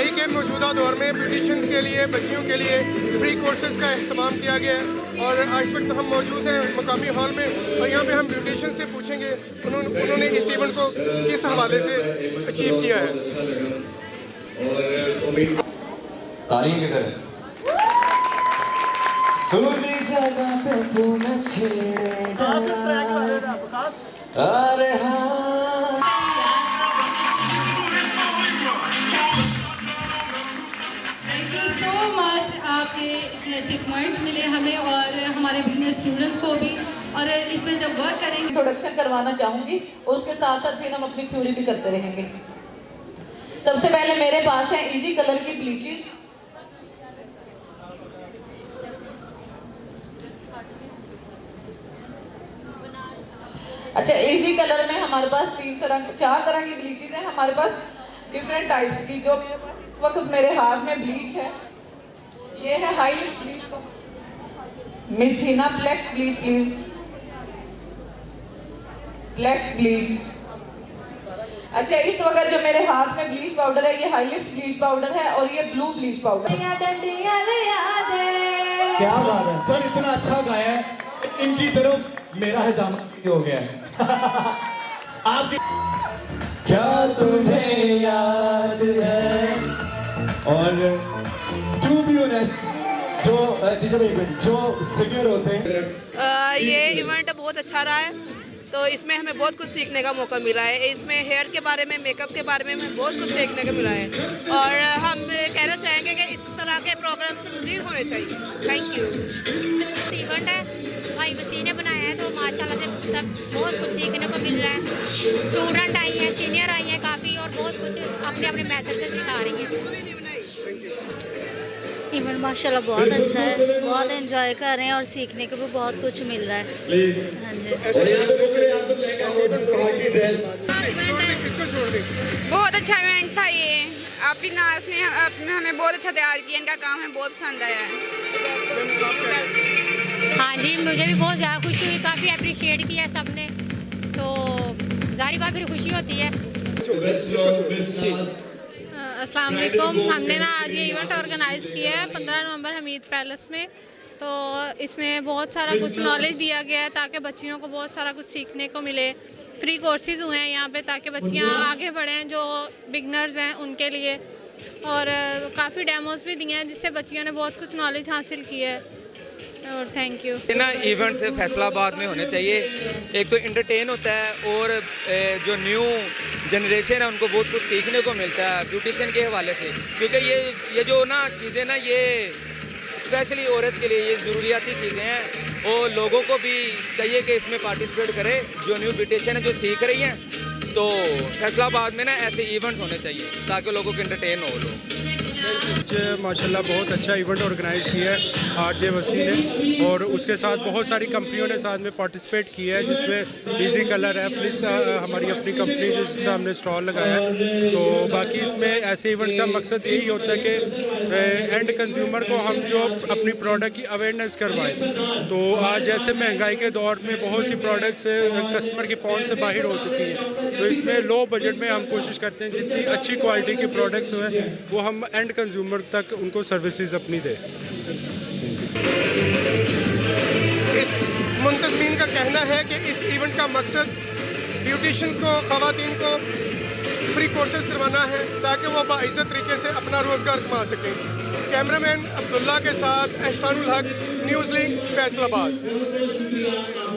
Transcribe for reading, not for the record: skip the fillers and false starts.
महंगाई के मौजूदा दौर में ब्यूटिशियंस के लिए, बच्चियों के लिए फ्री कोर्सेज का अहतमाम किया गया है। और इस वक्त हम मौजूद हैं मकामी हॉल में और यहाँ पे हम ब्यूटिशियन से पूछेंगे उन्होंने इस इवेंट को किस हवाले से अचीव किया है। तालीम किधर है? सुनी जगह पे तू न छेड़ेगा, अरे हाँ। थैंक यू सो मच, आपके इतने अच्छे कमेंट्स मिले हमें और हमारे बिजनेस स्टूडेंट्स को भी। और इसमें जब वर्क करेंगे इंट्रोडक्शन करवाना चाहूंगी और उसके साथ साथ फिर हम अपनी थ्योरी भी करते रहेंगे। सबसे पहले मेरे पास है इजी कलर की ब्लीचेस। अच्छा, इजी कलर में हमारे पास चार तरह की ब्लीचेस हैं हमारे पास, डिफरेंट टाइप्स की। जो मेरे पास इस वक्त मेरे हाथ में ब्लीच है, ये है high lift bleach. Miss Hina flex bleach please, flex bleach. अच्छा, इस वक्त जो मेरे हाथ में ब्लीच पाउडर है, ये हाई लिफ्ट ब्लीच पाउडर है और ये ब्लू ब्लीच पाउडर। क्या बात है सर, इतना अच्छा गाया है, इनकी तरफ मेरा हजामा हो गया है। आपकी क्या तुझे याद है? और टू बी ऑनेस्ट, जो सिंगर होते हैं, ये इवेंट बहुत अच्छा रहा है, तो इसमें हमें बहुत कुछ सीखने का मौका मिला है। इसमें हेयर के बारे में, मेकअप के बारे में हमें बहुत कुछ सीखने को मिला है और हम कहना चाहेंगे कि इस तरह के प्रोग्राम्स मज़ीद होने चाहिए। Thank you. इवेंट है भाई वसी ने बनाया है, तो माशाल्लाह से सब बहुत कुछ सीखने को मिल रहा है। स्टूडेंट आई हैं, सीनियर आई हैं काफ़ी, और बहुत कुछ अपने अपने मेथड से सिखा रही हैं। इवेंट माशाल्लाह बहुत अच्छा है, बहुत एंजॉय कर रहे हैं और सीखने को भी बहुत कुछ मिल रहा है। हाँ जी, बहुत अच्छा इवेंट था ये। आपकी नाज ने हमें बहुत अच्छा तैयार किया, इनका काम हमें बहुत पसंद आया है। हाँ जी, मुझे भी बहुत ज़्यादा खुशी हुई, काफ़ी अप्रिशिएट किया सबने, तो ज़ाहिर बात फिर खुशी होती है। अस्सलाम वालेकुम। हमने ना आज ये इवेंट ऑर्गेनाइज़ किया है 15 नवंबर हमीद पैलेस में। तो इसमें बहुत सारा कुछ नॉलेज दिया गया है ताकि बच्चियों को बहुत सारा कुछ सीखने को मिले। फ्री कोर्सेज हुए हैं यहाँ पे ताकि बच्चियाँ आगे बढ़ें जो बिगनर्स हैं उनके लिए, और काफ़ी डेमोज भी दिए हैं जिससे बच्चियों ने बहुत कुछ नॉलेज हासिल की है। और थैंक यू। ना इवेंट्स फैसलाबाद में होने चाहिए, एक तो इंटरटेन होता है और जो न्यू जनरेशन है उनको बहुत कुछ सीखने को मिलता है ब्यूटिशियन के हवाले से, क्योंकि ये जो ना चीज़ें ना ये स्पेशली औरत के लिए ये ज़रूरियाती चीज़ें हैं और लोगों को भी चाहिए कि इसमें पार्टिसिपेट करें। जो न्यू ब्यूटिशियन है जो सीख रही हैं, तो फैसलाबाद में ना ऐसे इवेंट्स होने चाहिए ताकि लोगों को इंटरटेन हो लोग। माशाल्लाह बहुत अच्छा इवेंट ऑर्गेनाइज़ किया है आरजे वसी ने, और उसके साथ बहुत सारी कंपनियों ने साथ में पार्टिसिपेट किया है, जिसमें इजी कलर है, फ्लिस हमारी अपनी कंपनी जिससे हमने स्टॉल लगाया है। तो बाकी इसमें ऐसे इवेंट्स का मकसद यही होता है कि एंड कंज्यूमर को हम जो अपनी प्रोडक्ट की अवेयरनेस करवाएं। तो आज जैसे महंगाई के दौर में बहुत सी प्रोडक्ट्स कस्टमर की पहुंच से बाहर हो चुकी हैं, तो इसमें लो बजट में हम कोशिश करते हैं जितनी अच्छी क्वालिटी की प्रोडक्ट्स हैं वो हम एंड कंज्यूमर तक उनको सर्विसेज अपनी दें। इस मुंतज़मीन का कहना है कि इस इवेंट का मकसद ब्यूटिशियंस को, ख़वातीन को फ्री कोर्सेज करवाना है ताकि वो बाइज़्ज़त तरीके से अपना रोज़गार कमा सकें। कैमरामैन अब्दुल्ला के साथ एहसानुल हक, न्यूज़ लिंक, फैसलाबाद।